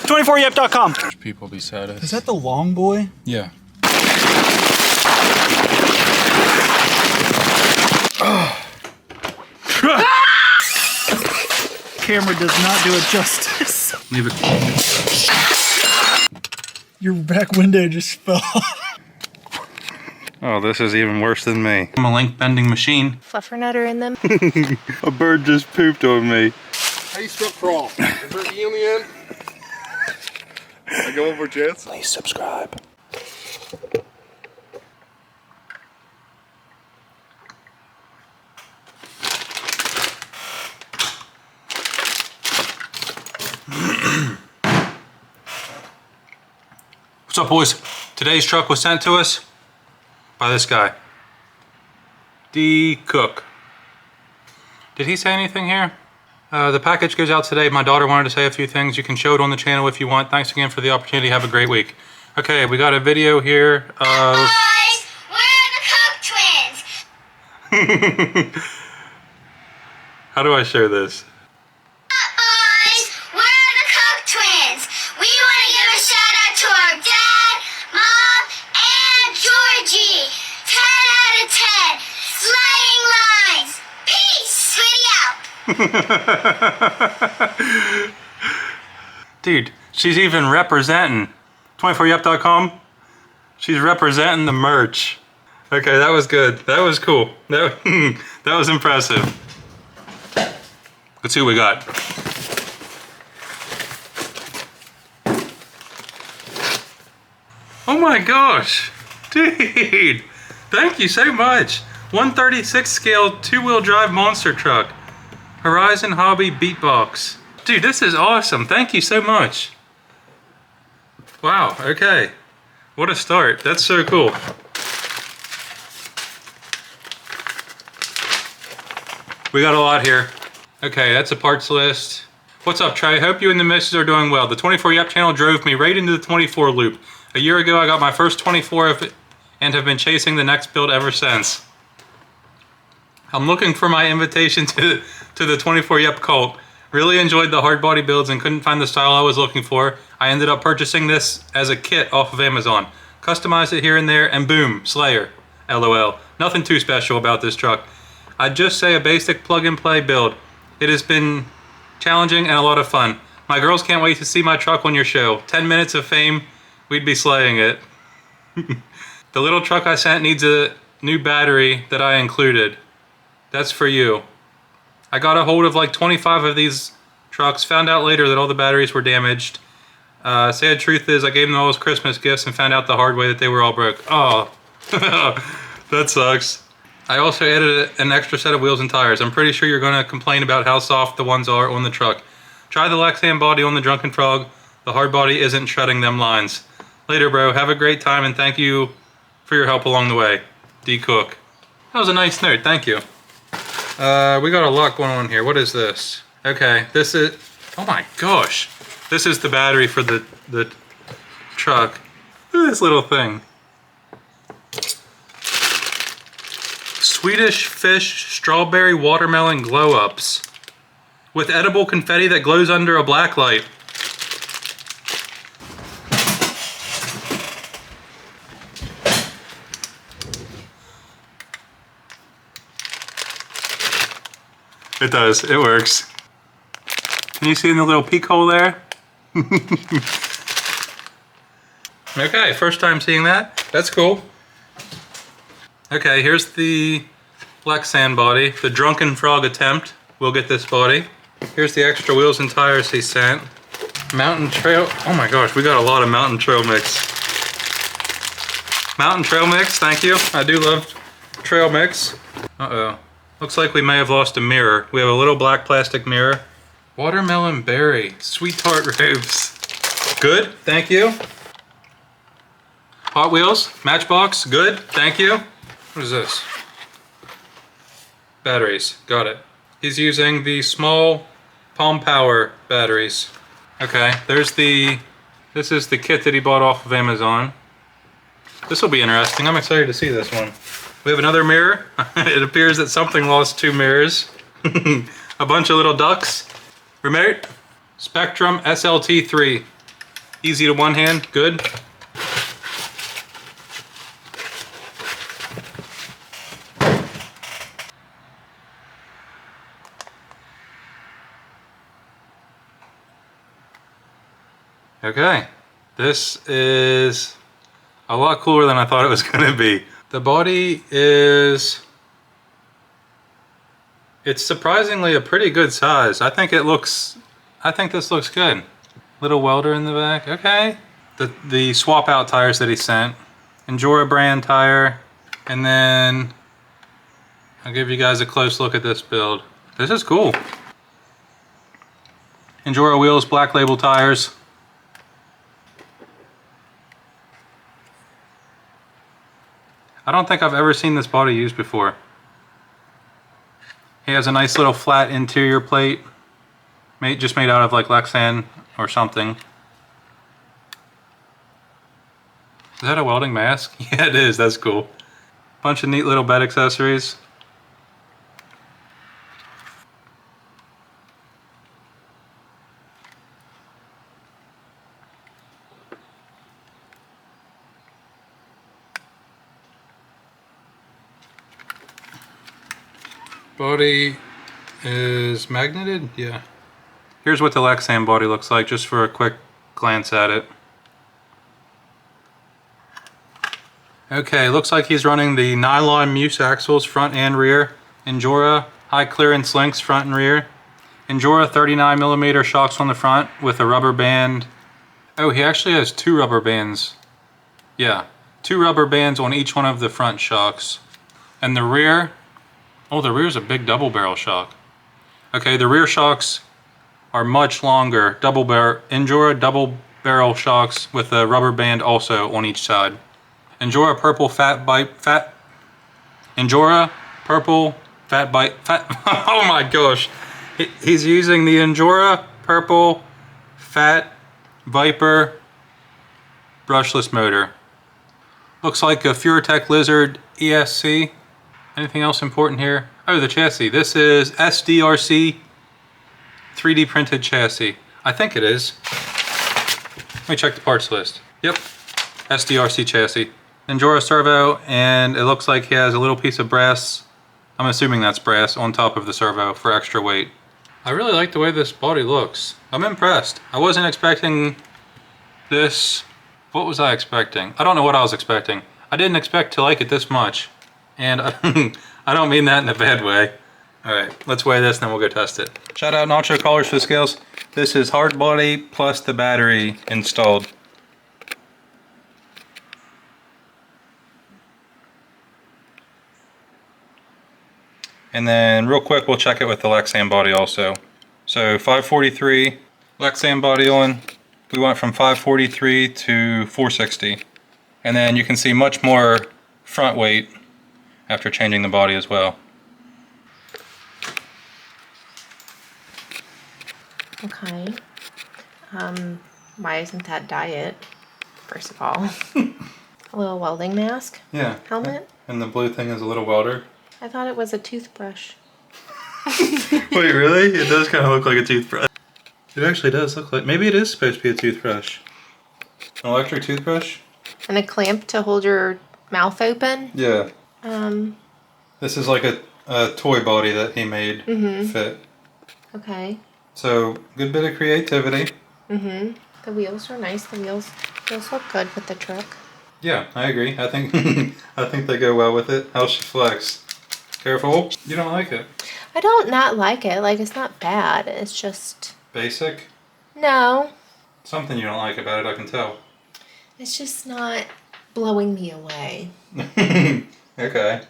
24yep.com. People beside us. Is that the long boy? Yeah. Camera does not do it justice. Leave it. Your back window just fell. Oh, this is even worse than me. I'm a link bending machine. Fluffernutter in them. A bird just pooped on me. How you spell crawl? Is there an E on the end? I go over chance? Please subscribe. What's up, boys? Today's truck was sent to us by this guy, D. Cook. Did he say anything here? The package goes out today. My daughter wanted to say a few things. You can show it on the channel if you want. Thanks again for the opportunity. Have a great week. Okay, we got a video here of... Boys, we're the Cook twins. How do I share this? Boys, we're the Cook twins. We want to give a shout out to our dad, mom, and Georgie. 10 out of 10. Slaying lines. Peace. Sweetie out. Dude, she's even representing 24yep.com. She's representing the merch. Okay, that was good. That was cool. That was impressive. Let's see what we got. Oh my gosh. Dude, thank you so much. 136 scale two-wheel drive monster truck. Horizon Hobby Beatbox. Dude, this is awesome. Thank you so much. Wow, okay. What a start. That's so cool. We got a lot here. Okay, that's a parts list. What's up, Trey? Hope you and the missus are doing well. The 24yep channel drove me right into the 24 loop. A year ago, I got my first 24 of it and have been chasing the next build ever since. I'm looking for my invitation to the 24yep cult. Really enjoyed the hard body builds and couldn't find the style I was looking for. I ended up purchasing this as a kit off of Amazon. Customized it here and there and boom, Slayer. LOL. Nothing too special about this truck. I'd just say a basic plug and play build. It has been challenging and a lot of fun. My girls can't wait to see my truck on your show. 10 minutes of fame, we'd be slaying it. The little truck I sent needs a new battery that I included. That's for you. I got a hold of like 25 of these trucks, found out later that all the batteries were damaged. Sad truth is I gave them all as Christmas gifts and found out the hard way that they were all broke. Oh, that sucks. I also added an extra set of wheels and tires. I'm pretty sure you're going to complain about how soft the ones are on the truck. Try the Lexan body on the Drunken Frog. The hard body isn't shredding them lines. Later, bro. Have a great time and thank you for your help along the way. D. Cook. That was a nice note. Thank you. We got a lot going on here. What is this? Okay, this is... Oh my gosh. This is the battery for the truck. Look at this little thing. Swedish Fish Strawberry Watermelon Glow-Ups with edible confetti that glows under a black light. It does, it works. Can you see in the little peek hole there? Okay, first time seeing that. That's cool. Okay, here's the Lexan body, the Drunken Frog attempt. We'll get this body. Here's the extra wheels and tires he sent. Mountain Trail, oh my gosh, we got a lot of Mountain Trail mix. Mountain Trail mix, thank you. I do love trail mix. Uh-oh. Looks like we may have lost a mirror. We have a little black plastic mirror. Watermelon berry, sweet tart robes. Good, thank you. Hot Wheels, Matchbox, good, thank you. What is this? Batteries, got it. He's using the small Palm Power batteries. Okay, there's the, this is the kit that he bought off of Amazon. This will be interesting, I'm excited to see this one. We have another mirror. It appears that something lost 2 mirrors. A bunch of little ducks. Remote, Spectrum SLT3. Easy to one hand, good. Okay, this is a lot cooler than I thought it was going to be. The body is, it's surprisingly a pretty good size. I think this looks good. Little welder in the back, okay. The swap out tires that he sent. Endura brand tire. And then I'll give you guys a close look at this build. This is cool. Endura wheels, black label tires. I don't think I've ever seen this body used before. He has a nice little flat interior plate, just made out of like Lexan or something. Is that a welding mask? Yeah, it is. That's cool. Bunch of neat little bed accessories. Body is magneted, yeah. Here's what the Lexan body looks like, just for a quick glance at it. Okay, looks like he's running the nylon Muse axles front and rear. Endura high clearance links front and rear. Endura 39mm shocks on the front with a rubber band. Oh, he actually has 2 rubber bands. Yeah, 2 rubber bands on each one of the front shocks. And the rear, oh, the rear's a big double barrel shock. Okay, the rear shocks are much longer. Endura double barrel shocks with a rubber band also on each side. Endura purple Endura purple fat bite. Oh my gosh. He's using the Endura purple Fat Viper brushless motor. Looks like a Furatech Lizard ESC. Anything else important here? Oh, the chassis. This is SDRC 3D printed chassis. I think it is. Let me check the parts list. Yep, SDRC chassis. Endura servo, and it looks like he has a little piece of brass, I'm assuming that's brass, on top of the servo for extra weight. I really like the way this body looks. I'm impressed. I wasn't expecting this. What was I expecting? I don't know what I was expecting. I didn't expect to like it this much. And I don't mean that in a bad way. Alright, let's weigh this and then we'll go test it. Shout out Nacho Collars for the scales. This is hard body plus the battery installed. And then real quick we'll check it with the Lexan body also. So 543 Lexan body on. We went from 543 to 460. And then you can see much more front weight after changing the body as well. Okay. Why isn't that diet, first of all? A little welding mask? Yeah. Helmet? And the blue thing is a little welder. I thought it was a toothbrush. Wait, really? It does kind of look like a toothbrush. It actually does look like, maybe it is supposed to be a toothbrush. An electric toothbrush? And a clamp to hold your mouth open? Yeah. This is like a toy body that he made fit. Okay. So, good bit of creativity. The wheels are nice. The wheels look good with the truck. Yeah, I agree. I think I think they go well with it. How's she flex? Careful. You don't like it. I don't not like it. Like, it's not bad. It's just... Basic? No. Something you don't like about it, I can tell. It's just not blowing me away. Okay.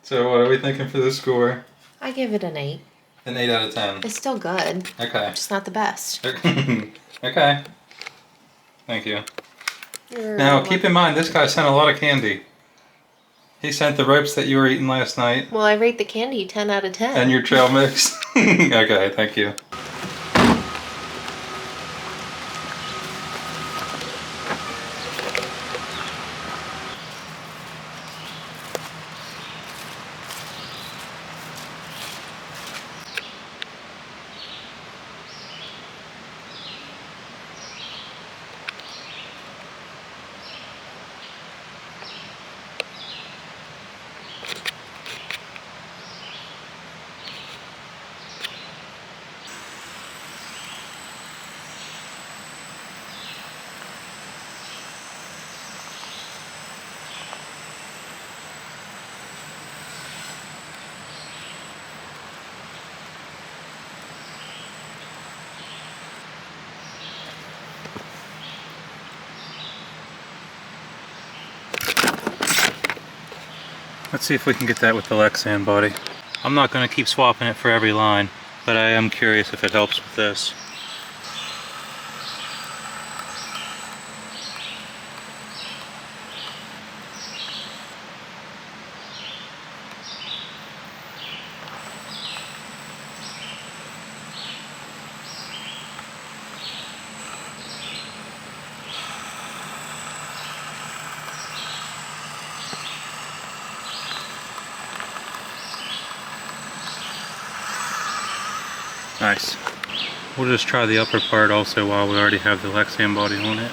So what are we thinking for this score? I give it an 8. An 8 out of 10. It's still good. Okay. Just not the best. Okay. Thank you. You're Now, keep in mind, this guy sent a lot of candy. He sent the ropes that you were eating last night. Well, I rate the candy 10 out of 10. And your trail mix. Okay, thank you. Let's see if we can get that with the Lexan body. I'm not going to keep swapping it for every line, but I am curious if it helps with this. Nice. We'll just try the upper part also while we already have the Lexan body on it.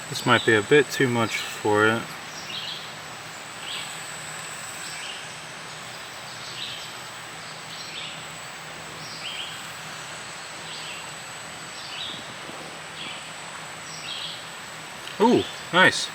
This might be a bit too much for it. Ooh, nice.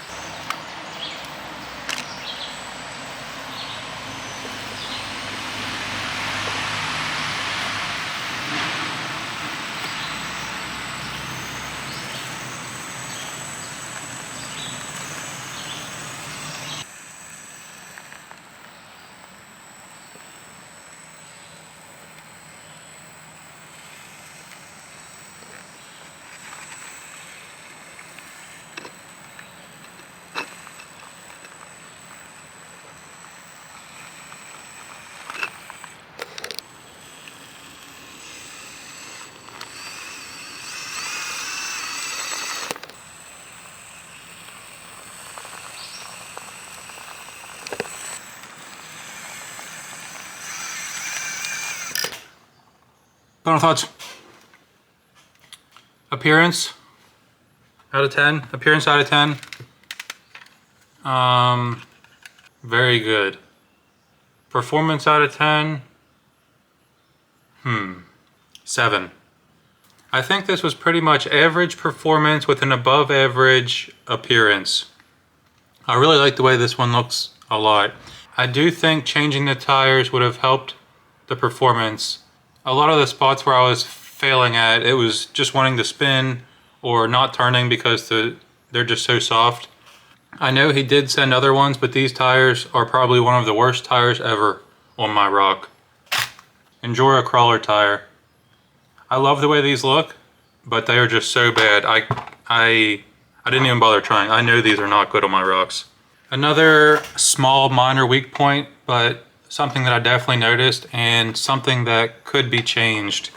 Final thoughts. Appearance out of 10. Appearance out of 10. Very good. Performance out of 10. 7. I think this was pretty much average performance with an above average appearance. I really like the way this one looks a lot. I do think changing the tires would have helped the performance. A lot of the spots where I was failing at, it was just wanting to spin or not turning because they're just so soft. I know he did send other ones, but these tires are probably one of the worst tires ever on my rock. Endura crawler tire. I love the way these look, but they are just so bad. I didn't even bother trying. I know these are not good on my rocks. Another small minor weak point, but something that I definitely noticed and something that could be changed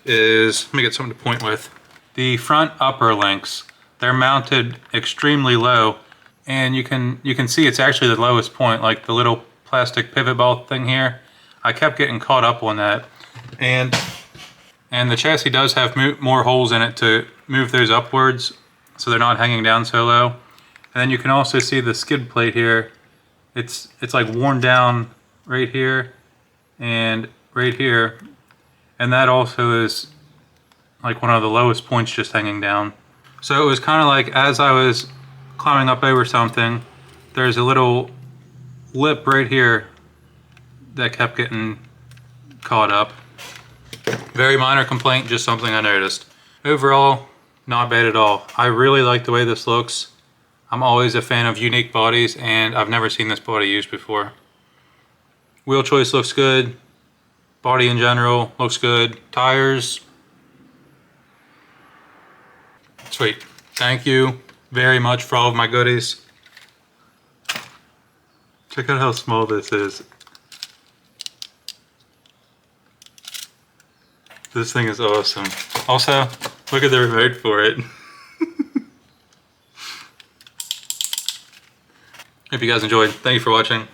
is, let me get something to point with. The front upper links, they're mounted extremely low, and you can see it's actually the lowest point, like the little plastic pivot ball thing here. I kept getting caught up on that, and the chassis does have more holes in it to move those upwards so they're not hanging down so low. And then you can also see the skid plate here. It's like worn down right here and right here, and that also is like one of the lowest points just hanging down. So it was kind of like as I was climbing up over something, there's a little lip right here that kept getting caught up. Very minor complaint, just something I noticed. Overall, not bad at all. I really like the way this looks. I'm always a fan of unique bodies, and I've never seen this body used before. Wheel choice looks good. Body in general looks good. Tires. Sweet. Thank you very much for all of my goodies. Check out how small this is. This thing is awesome. Also, look at the remote for it. Hope you guys enjoyed. Thank you for watching.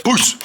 Peace.